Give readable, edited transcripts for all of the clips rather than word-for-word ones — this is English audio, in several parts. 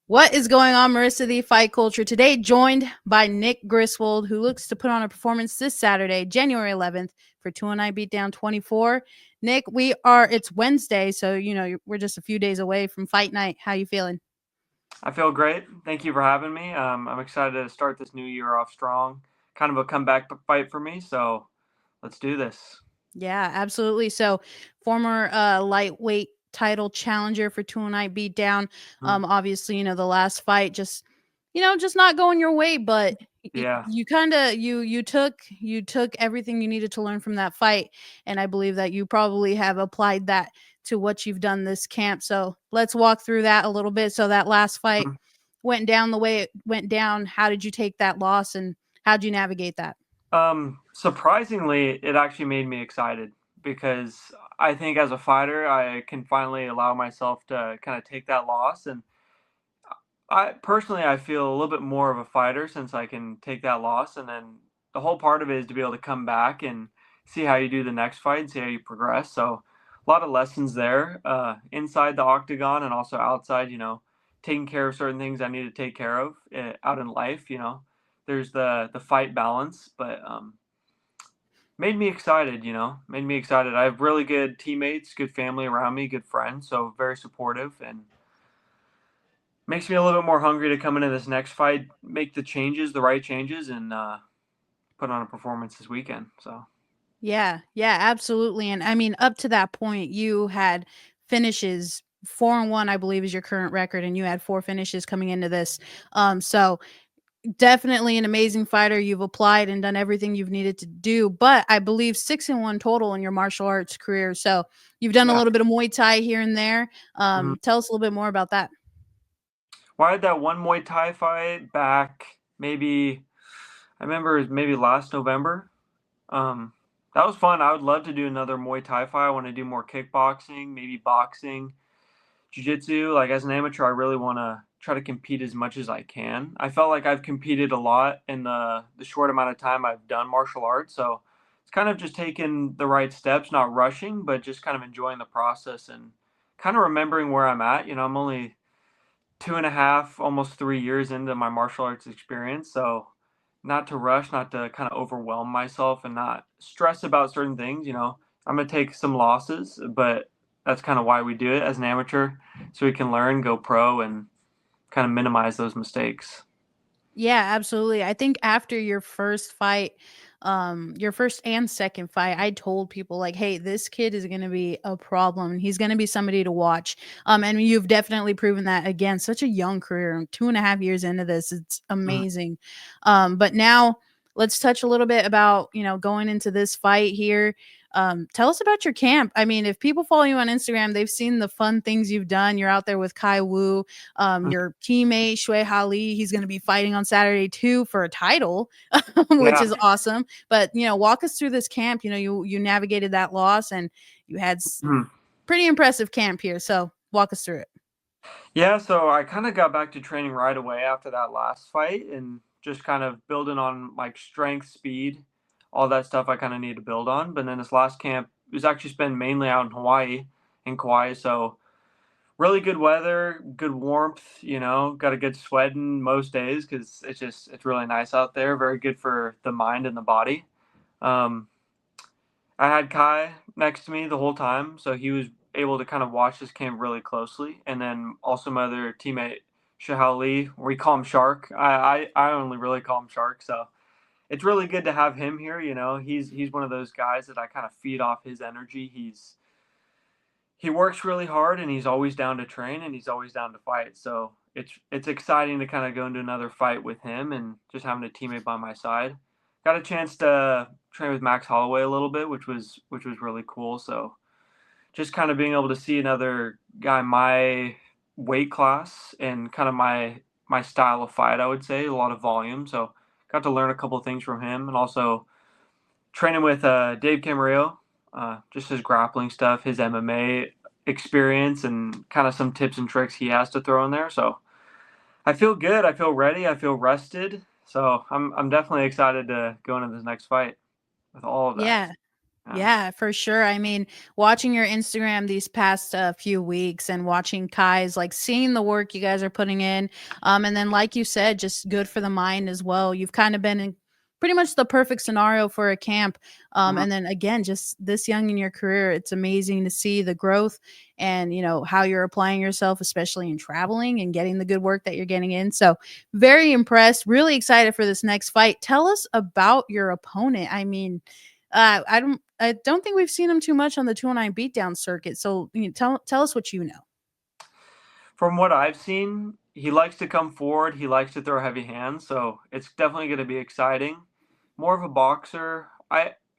What is going on, Marissa, the Fight Culture? Today, joined by Nick Griswold, who looks to put on a performance this Saturday, January 11th, for 209 Beatdown 24. Nick, it's Wednesday, so, we're just a few days away from fight night. How you feeling? I feel great. Thank you for having me. I'm excited to start this new year off strong. Kind of a comeback fight for me, so let's do this. Yeah, absolutely. So, former lightweight title challenger for 209 Beatdown. Mhm. Obviously, the last fight just not going your way, but Yeah. you kind of you took everything you needed to learn from that fight, and I believe that you probably have applied that to what you've done this camp. So let's walk through that a little bit. So that last fight Mhm. went down the way it went down. How did you take that loss, and how did you navigate that? Surprisingly, it actually made me excited because I think as a fighter, I can finally allow myself to kind of take that loss. And I feel a little bit more of a fighter since I can take that loss. And then the whole part of it is to be able to come back and see how you do the next fight and see how you progress. So a lot of lessons there, inside the octagon and also outside, taking care of certain things I need to take care of out in life, there's the fight balance, but made me excited, made me excited. I have really good teammates, good family around me, good friends, so very supportive, and makes me a little bit more hungry to come into this next fight, make the right changes, and put on a performance this weekend. So Yeah, yeah, absolutely. And I mean, up to that point, you had finishes 4-1, I believe, is your current record, and you had four finishes coming into this. So definitely an amazing fighter. You've applied and done everything you've needed to do, but I believe 6-1 total in your martial arts career. So you've done a yeah. little bit of Muay Thai here and there. Mhm. Tell us a little bit more about that. Well, I had that one Muay Thai fight back, maybe I remember it was maybe last November. Um, that was fun. I would love to do another Muay Thai fight. I want to do more kickboxing, maybe boxing, jiu-jitsu. Like as an amateur, I really want to try to compete as much as I can. I felt like I've competed a lot in the short amount of time I've done martial arts, so it's kind of just taking the right steps, not rushing, but just kind of enjoying the process and kind of remembering where I'm at. I'm only 2.5, almost 3 years into my martial arts experience, so not to rush, not to kind of overwhelm myself and not stress about certain things. I'm gonna take some losses, but that's kind of why we do it as an amateur, so we can learn, go pro, and kind of minimize those mistakes. Yeah, absolutely. I think after your first fight, your first and second fight, I told people like, "Hey, this kid is going to be a problem. He's going to be somebody to watch." And you've definitely proven that again. Such a young career, 2.5 years into this, it's Mhm. amazing. But now let's touch a little bit about going into this fight here. Tell us about your camp. I mean, if people follow you on Instagram, they've seen the fun things you've done. You're out there with Kai Wu, your teammate Shui Hali. He's going to be fighting on Saturday too for a title, which Yeah. is awesome. But walk us through this camp. You navigated that loss, and you had Mhm. pretty impressive camp here. So walk us through it. Yeah, so I kind of got back to training right away after that last fight and just kind of building on like strength, speed, all that stuff I kind of need to build on. But then this last camp was actually spent mainly out in Hawaii, in Kauai. So really good weather, good warmth, got a good sweating most days because it's really nice out there. Very good for the mind and the body. Um, I had Kai next to me the whole time, so he was able to kind of watch this camp really closely. And then also my other teammate, Shahal Lee, we call him Shark. I only really call him Shark. So it's really good to have him here. He's one of those guys that I kind of feed off his energy. He works really hard and he's always down to train and he's always down to fight. So it's exciting to kind of go into another fight with him and just having a teammate by my side. Got a chance to train with Max Holloway a little bit, which was really cool. So just kind of being able to see another guy my weight class and kind of my style of fight, I would say a lot of volume. So got to learn a couple of things from him and also training with Dave Camarillo, just his grappling stuff, his MMA experience, and kind of some tips and tricks he has to throw in there. So I feel good. I feel ready. I feel rested. So I'm definitely excited to go into this next fight with all of that. Yeah. Yeah. Yeah, for sure. I mean, watching your Instagram these past few weeks and watching Kai's, like seeing the work you guys are putting in, and then like you said, just good for the mind as well. You've kind of been in pretty much the perfect scenario for a camp, Mhm. and then again, just this young in your career, it's amazing to see the growth and how you're applying yourself, especially in traveling and getting the good work that you're getting in. So very impressed. Really excited for this next fight. Tell us about your opponent. I mean. I don't think we've seen him too much on the 209 Beatdown circuit. So tell us what you know. From what I've seen, he likes to come forward. He likes to throw heavy hands, so it's definitely going to be exciting. More of a boxer.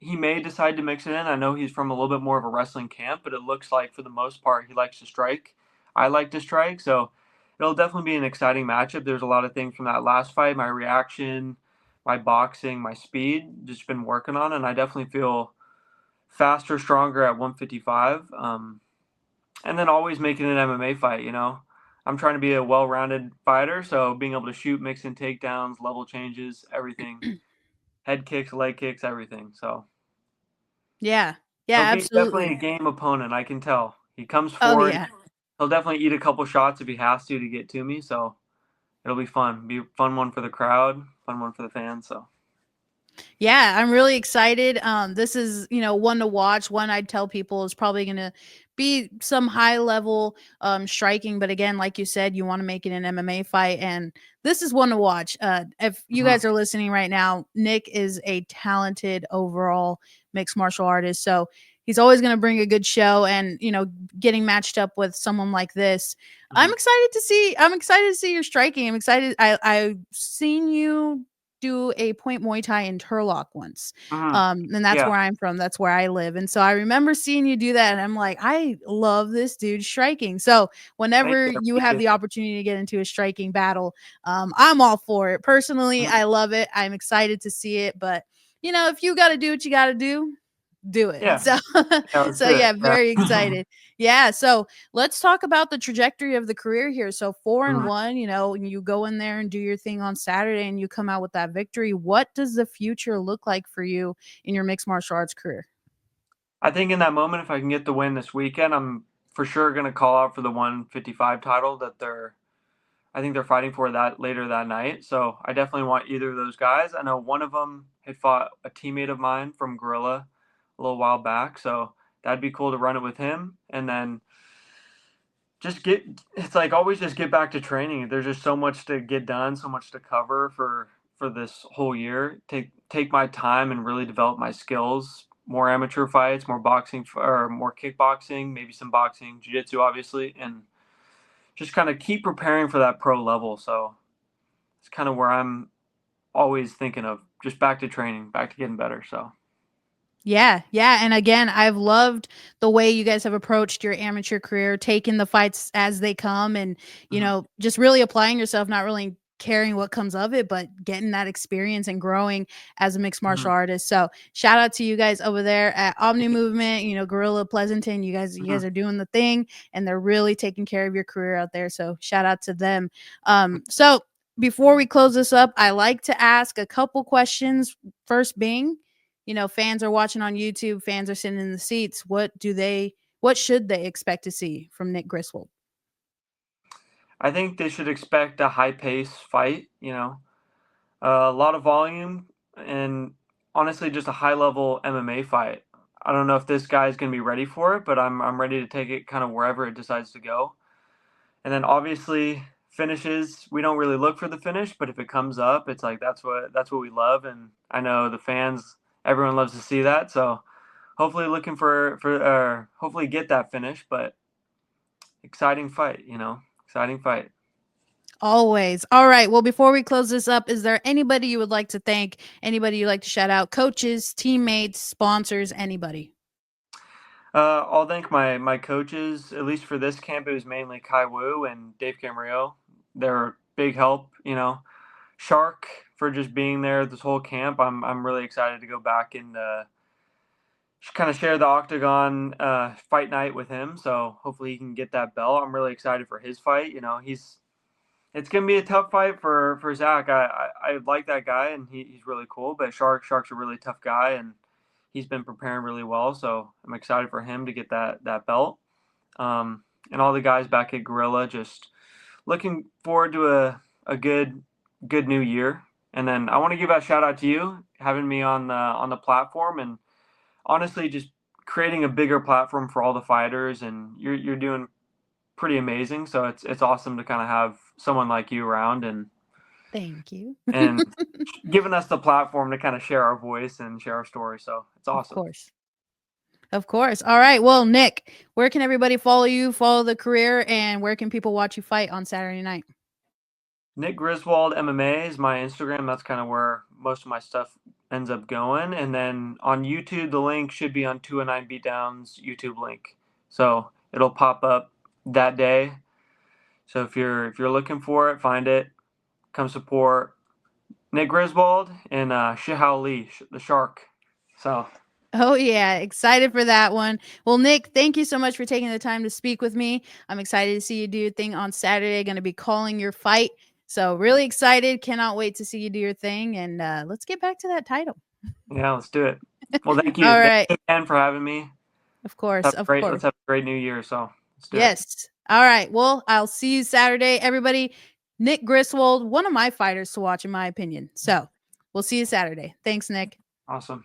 He may decide to mix it in. I know he's from a little bit more of a wrestling camp, but it looks like for the most part he likes to strike. I like to strike, so it'll definitely be an exciting matchup. There's a lot of things from that last fight, my reaction, my boxing, my speed, just been working on, and I definitely feel faster, stronger at 155. And then always making an MMA fight. I'm trying to be a well-rounded fighter, so being able to shoot, mix in takedowns, level changes, everything, head kicks, leg kicks, everything. So Yeah. Yeah, he'll be definitely a absolutely. game opponent. I can tell. He comes Oh forward. yeah. He'll definitely eat a couple shots if he has to get to me. So it'll be fun. Be a fun one for the crowd, fun one for the fans. So. Yeah, I'm really excited. This is, one to watch. One I'd tell people is probably going to be some high level striking, but again, like you said, you want to make it an MMA fight, and this is one to watch. If you Mhm. guys are listening right now, Nick is a talented overall mixed martial artist, so he's always going to bring a good show, and getting matched up with someone like this, I'm Mhm. excited to see. I'm excited to see your striking. I'm excited. I've seen you do a point Muay Thai in Turlock once. Mhm. And that's Yeah. where I'm from. That's where I live. And so I remember seeing you do that. And I'm like, I love this dude striking. So Thank whenever you. I you have appreciate the that. opportunity to get into a striking battle, I'm all for it. Personally, Mhm. I love it. I'm excited to see it. But, if you got to do what you got to do it. Yeah. So Yeah. Let's so do it. yeah, very excited. Yeah, so let's talk about the trajectory of the career here. So 4 and Mhm. 1, you go in there and do your thing on Saturday and you come out with that victory. What does the future look like for you in your mixed martial arts career? I think in that moment, if I can get the win this weekend, I'm for sure going to call out for the 155 title that I think they're fighting for that later that night. So I definitely want either of those guys. I know one of them had fought a teammate of mine from Gorilla a little while back, so that'd be cool to run it with him. And then it's like always just get back to training. There's just so much to get done, so much to cover for this whole year. Take my time and really develop my skills. More amateur fights, more boxing or more kickboxing, maybe some boxing, jiu-jitsu obviously, and just kind of keep preparing for that pro level. So it's kind of where I'm always thinking of, just back to training, back to getting better. So. Yeah, yeah, and again, I've loved the way you guys have approached your amateur career, taking the fights as they come and, Mhm. just really applying yourself, not really caring what comes of it, but getting that experience and growing as a mixed martial Mhm. artist. So, shout out to you guys over there at Omni Thank you. Movement, Gorilla Pleasanton. You guys Mhm. are doing the thing and they're really taking care of your career out there. So, shout out to them. So before we close this up, I like to ask a couple questions. First being, fans are watching on YouTube, fans are sitting in the seats. What should they expect to see from Nick Griswold? I think they should expect a high pace fight. A lot of volume, and honestly, just a high level MMA fight. I don't know if this guy's going to be ready for it, but I'm ready to take it kind of wherever it decides to go. And then obviously finishes. We don't really look for the finish, but if it comes up, it's like that's what we love, and I know the fans, everyone loves to see that. So hopefully looking for hopefully get that finish, but exciting fight. Exciting fight. Always. All right. Well, before we close this up, is there anybody you would like to thank? Anybody you'd like to shout out? Coaches, teammates, sponsors, anybody? I'll thank my coaches. At least for this camp, it was mainly Kai Wu and Dave Camarillo. They're a big help. Shark for just being there this whole camp. I'm really excited to go back and kind of share the octagon fight night with him. So hopefully he can get that belt. I'm really excited for his fight. It's gonna be a tough fight for Zach. I like that guy and he's really cool. But Shark's a really tough guy and he's been preparing really well. So I'm excited for him to get that belt. And all the guys back at Gorilla, just looking forward to a good new year. And then I want to give a shout out to you having me on the platform, and honestly just creating a bigger platform for all the fighters. And you're doing pretty amazing. So it's awesome to kind of have someone like you around, Thank you. and giving us the platform to kind of share our voice and share our story. So it's Of awesome. course. Of course. All right. Well, Nick, where can everybody follow you, follow the career, and where can people watch you fight on Saturday night? Nick Griswold MMA is my Instagram. That's kind of where most of my stuff ends up going. And then on YouTube, the link should be on 209Beatdown's YouTube link. So it'll pop up that day. So if you're looking for it, find it. Come support Nick Griswold and Shihao Lee, the Shark. So. Oh, yeah. Excited for that one. Well, Nick, thank you so much for taking the time to speak with me. I'm excited to see you do your thing on Saturday. Going to be calling your fight. So really excited. Cannot wait to see you do your thing. And let's get back to that title. Yeah, let's do it. Well, thank you. All Thank right. you again for having me. Of course. Let's Of course. Let's have a great new year. So let's do it. Yes. All right. Well, I'll see you Saturday, everybody. Nick Griswold, one of my fighters to watch, in my opinion. So we'll see you Saturday. Thanks, Nick. Awesome.